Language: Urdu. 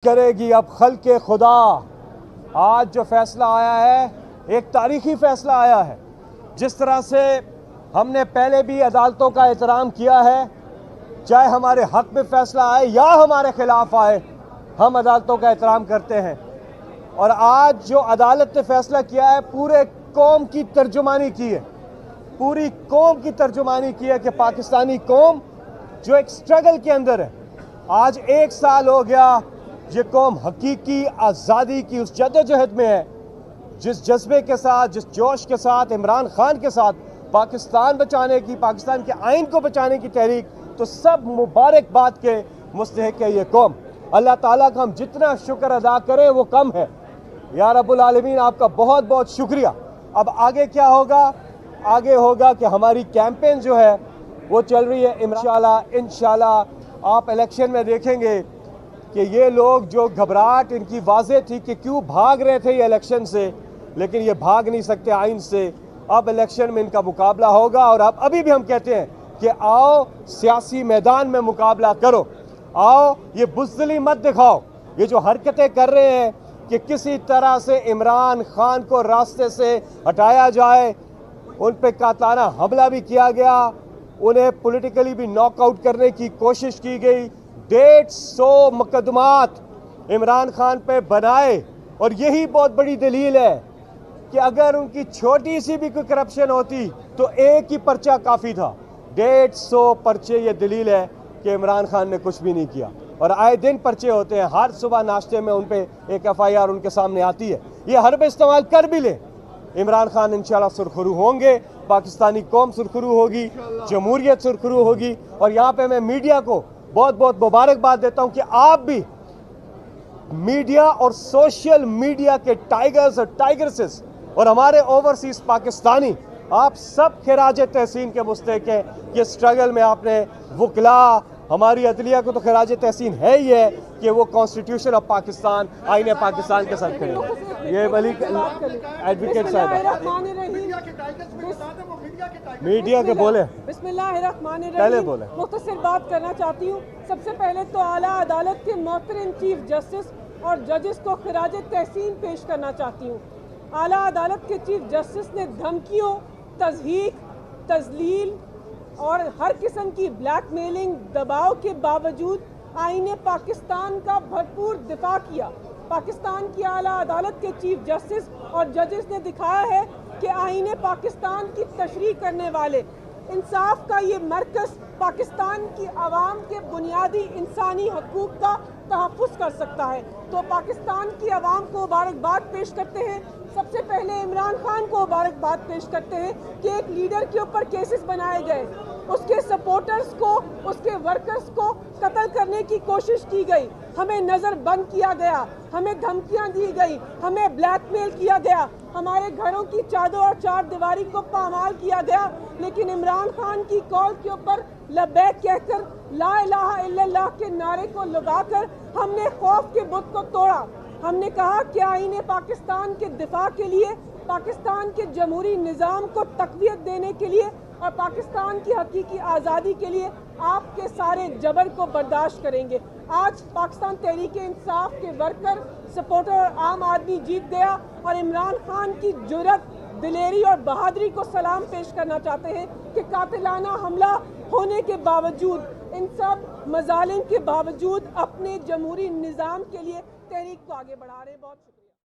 کرے گی اب خلق خدا۔ آج جو فیصلہ آیا ہے ایک تاریخی فیصلہ آیا ہے۔ جس طرح سے ہم نے پہلے بھی عدالتوں کا احترام کیا ہے، چاہے ہمارے حق میں فیصلہ آئے یا ہمارے خلاف آئے، ہم عدالتوں کا احترام کرتے ہیں۔ اور آج جو عدالت نے فیصلہ کیا ہے پورے قوم کی ترجمانی کی ہے، پوری قوم کی ترجمانی کی ہے کہ پاکستانی قوم جو ایک سٹرگل کے اندر ہے، آج 1 سال ہو گیا، یہ قوم حقیقی آزادی کی اس جدوجہد میں ہے، جس جذبے کے ساتھ، جس جوش کے ساتھ عمران خان کے ساتھ پاکستان بچانے کی، پاکستان کے آئین کو بچانے کی تحریک، تو سب مبارکباد کے مستحق ہے یہ قوم۔ اللہ تعالیٰ کا ہم جتنا شکر ادا کریں وہ کم ہے۔ یا رب العالمین آپ کا بہت بہت شکریہ۔ اب آگے کیا ہوگا؟ آگے ہوگا کہ ہماری کیمپین جو ہے وہ چل رہی ہے۔ انشاءاللہ آپ الیکشن میں دیکھیں گے کہ یہ لوگ جو گھبراہٹ ان کی واضح تھی کہ کیوں بھاگ رہے تھے یہ الیکشن سے، لیکن یہ بھاگ نہیں سکتے آئین سے۔ اب الیکشن میں ان کا مقابلہ ہوگا، اور ابھی بھی ہم کہتے ہیں کہ آؤ سیاسی میدان میں مقابلہ کرو، آؤ یہ بزدلی مت دکھاؤ۔ یہ جو حرکتیں کر رہے ہیں کہ کسی طرح سے عمران خان کو راستے سے ہٹایا جائے، ان پہ قاتلانہ حملہ بھی کیا گیا، انہیں پولیٹیکلی بھی ناک آؤٹ کرنے کی کوشش کی گئی، 150 مقدمات عمران خان پہ بنائے، اور یہی بہت بڑی دلیل ہے کہ اگر ان کی چھوٹی سی بھی کوئی کرپشن ہوتی تو ایک ہی پرچہ کافی تھا۔ 150 پرچے، یہ دلیل ہے کہ عمران خان نے کچھ بھی نہیں کیا، اور آئے دن پرچے ہوتے ہیں، ہر صبح ناشتے میں ان پہ ایک FIR ان کے سامنے آتی ہے۔ یہ حربے استعمال کر بھی لیں، عمران خان انشاءاللہ سرخرو ہوں گے، پاکستانی قوم سرخرو ہوگی، جمہوریت سرخرو ہوگی۔ اور یہاں پہ میں میڈیا کو بہت بہت مبارکباد دیتا ہوں کہ آپ بھی میڈیا اور سوشل میڈیا کے ٹائیگرز اور ٹائیگرسز اور ہمارے اوورسیز پاکستانی، آپ سب خراج تحسین کے مستحق ہیں۔ یہ سٹرگل میں آپ نے وکلا، ہماری عدلیہ کو تو خراج تحسین ہے ہی ہے کہ وہ کانسٹیٹیوشن آف پاکستان، آئین پاکستان کے ساتھ کھڑے ہیں۔ یہ ولی ایڈوکیٹ صاحب میڈیا کے بولے، بسم اللہ الرحمن پہلے الرحیم۔ بولے، مختصر بات کرنا چاہتی ہوں۔ سب سے پہلے تو اعلیٰ عدالت کے محترم چیف جسٹس اور ججز کو خراج تحسین پیش کرنا چاہتی ہوں۔ اعلیٰ عدالت کے چیف جسٹس نے دھمکیوں، تضحیک، تذلیل اور ہر قسم کی بلیک میلنگ، دباؤ کے باوجود آئین پاکستان کا بھرپور دفاع کیا۔ پاکستان کی اعلیٰ عدالت کے چیف جسٹس اور ججز نے دکھایا ہے کہ آئین پاکستان کی تشریح کرنے والے انصاف کا یہ مرکز پاکستان کی عوام کے بنیادی انسانی حقوق کا تحفظ کر سکتا ہے۔ تو پاکستان کی عوام کو مبارکباد پیش کرتے ہیں، سب سے پہلے عمران خان کو مبارکباد پیش کرتے ہیں کہ ایک لیڈر کے اوپر کیسز بنائے گئے، اس کے سپورٹرز کو، اس کے ورکرز کو قتل کرنے کی کوشش کی گئی، ہمیں نظر بند کیا گیا، ہمیں دھمکیاں دی گئی، ہمیں بلیک میل کیا گیا، ہمارے گھروں کی چادر اور چار دیواری کو پامال کیا گیا، لیکن عمران خان کی کال کے اوپر لبیک کہہ کر، لا الہ الا اللہ کے نعرے کو لگا کر ہم نے خوف کے بت کو توڑا۔ ہم نے کہا کہ آئین پاکستان کے دفاع کے لیے، پاکستان کے جمہوری نظام کو تقویت دینے کے لیے اور پاکستان کی حقیقی آزادی کے لیے آپ کے سارے جبر کو برداشت کریں گے۔ آج پاکستان تحریک انصاف کے ورکر، سپورٹر اور عام آدمی جیت گیا، اور عمران خان کی جرأت، دلیری اور بہادری کو سلام پیش کرنا چاہتے ہیں کہ قاتلانہ حملہ ہونے کے باوجود، ان سب مظالم کے باوجود اپنے جمہوری نظام کے لیے تحریک کو آگے بڑھا رہے ہیں۔ بہت شکریہ۔